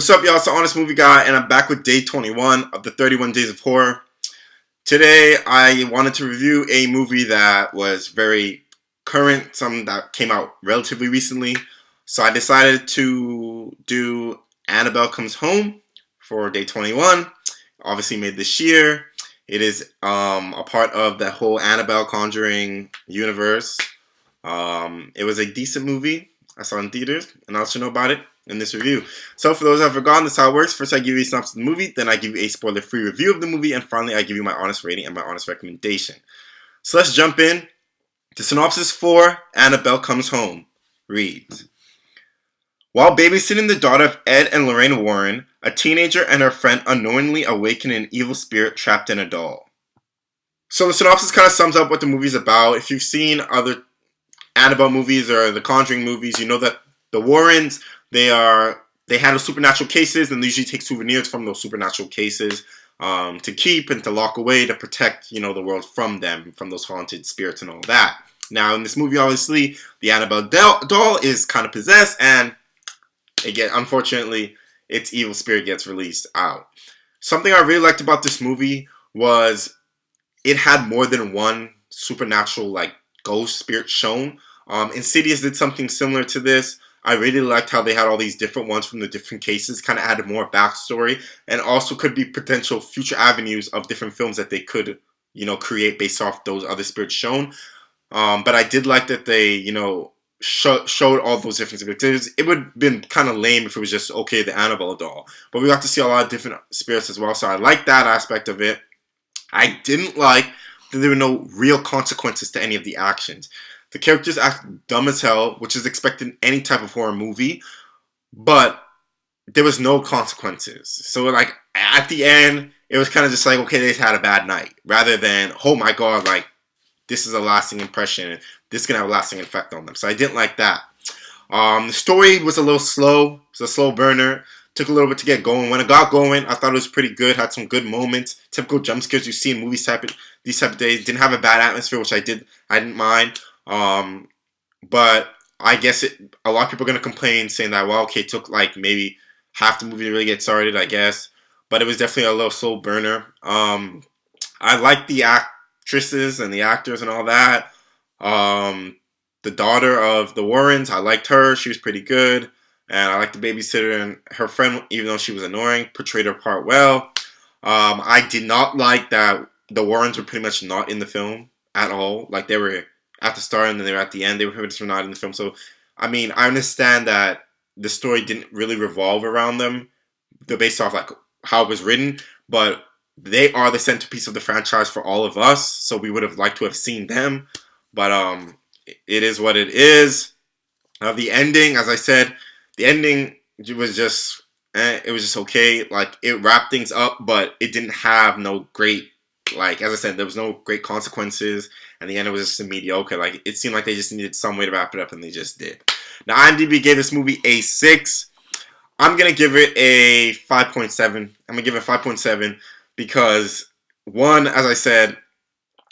What's up, y'all? It's the Honest Movie Guy, and I'm back with day 21 of the 31 Days of Horror. Today, I wanted to review a movie that was very current, something that came out relatively recently. So I decided to do Annabelle Comes Home for day 21. Obviously made this year. It is a part of the whole Annabelle Conjuring universe. It was a decent movie. I saw it in theaters, and I'll let you know about it in this review. So for those that have forgotten, this is how it works. First I give you a synopsis of the movie, then I give you a spoiler-free review of the movie, and finally I give you my honest rating and my honest recommendation. So let's jump in. The synopsis for Annabelle Comes Home reads: while babysitting the daughter of Ed and Lorraine Warren, a teenager and her friend unknowingly awaken an evil spirit trapped in a doll. So the synopsis kind of sums up what the movie's about. If you've seen other Annabelle movies or the Conjuring movies, you know that the Warrens, they handle supernatural cases, and they usually take souvenirs from those supernatural cases to keep and to lock away to protect, the world from them, from those haunted spirits and all that. Now, in this movie, obviously, the Annabelle doll is kind of possessed, and unfortunately, its evil spirit gets released out. Something I really liked about this movie was it had more than one supernatural, ghost spirit shown. Insidious did something similar to this. I really liked how they had all these different ones from the different cases, kind of added more backstory, and also could be potential future avenues of different films that they could, create based off those other spirits shown. But I did like that they, showed all those differences, because it would have been kind of lame if it was just, okay, the Annabelle doll. But we got to see a lot of different spirits as well, so I like that aspect of it. I didn't like that there were no real consequences to any of the actions. The characters act dumb as hell, which is expected in any type of horror movie, but there was no consequences. So, at the end, it was kind of just okay, they just had a bad night, rather than, oh my god, this is a lasting impression, this is going to have a lasting effect on them. So I didn't like that. The story was a little slow. It was a slow burner. Took a little bit to get going. When it got going, I thought it was pretty good. Had some good moments. Typical jump scares you see in movies these type of days. Didn't have a bad atmosphere, which I didn't mind. But I guess a lot of people are going to complain, saying that, well, okay, it took maybe half the movie to really get started, I guess. But it was definitely a little slow burner. I liked the actresses and the actors and all that. The daughter of the Warrens, I liked her. She was pretty good. And I liked the babysitter, and her friend, even though she was annoying, portrayed her part well. I did not like that the Warrens were pretty much not in the film at all. They were at the start and then they were at the end. They were pretty much not in the film. So, I understand that the story didn't really revolve around them, based off how it was written, but they are the centerpiece of the franchise for all of us. So we would have liked to have seen them, but it is what it is. The ending, as I said, the ending was just, it was just okay. It wrapped things up, but it didn't have no great, as I said, there was no great consequences, and the end it was just a mediocre. It seemed like they just needed some way to wrap it up, and they just did. Now, IMDb gave this movie a 6. I'm going to give it a 5.7. I'm going to give it a 5.7 because, 1, as I said,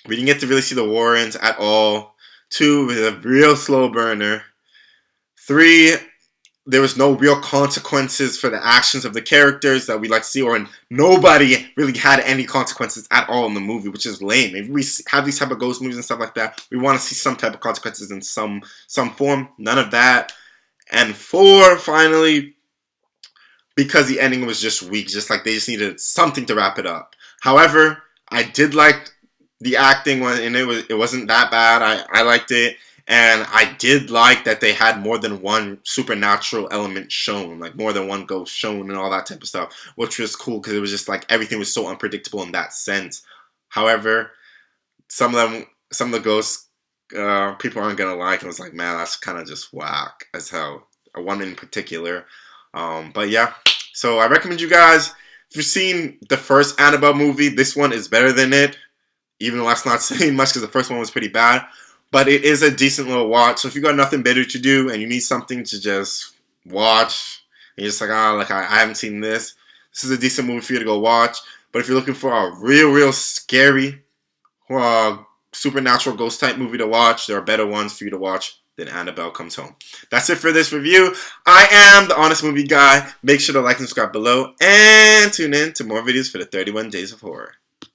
we didn't get to really see the Warrens at all. 2, it was a real slow burner. 3, there was no real consequences for the actions of the characters that we like to see, or nobody really had any consequences at all in the movie, which is lame. If we have these type of ghost movies and stuff like that, we want to see some type of consequences in some form. None of that. And 4, finally, because the ending was just weak, they just needed something to wrap it up. However, I did like the acting, and it wasn't that bad. I liked it. And I did like that they had more than one supernatural element shown, more than one ghost shown and all that type of stuff, which was cool because it was just everything was so unpredictable in that sense. However, some of the ghosts people aren't gonna like, and I was like, man, that's kind of just whack as hell. One in particular, but yeah. So I recommend you guys, if you've seen the first Annabelle movie, this one is better than it, even though that's not saying much because the first one was pretty bad. But it is a decent little watch. So if you got nothing better to do and you need something to just watch, and you're just I haven't seen this, this is a decent movie for you to go watch. But if you're looking for a real scary supernatural ghost type movie to watch, there are better ones for you to watch than Annabelle Comes Home. That's it for this review. I am the Honest Movie Guy. Make sure to like and subscribe below and tune in to more videos for the 31 Days of Horror.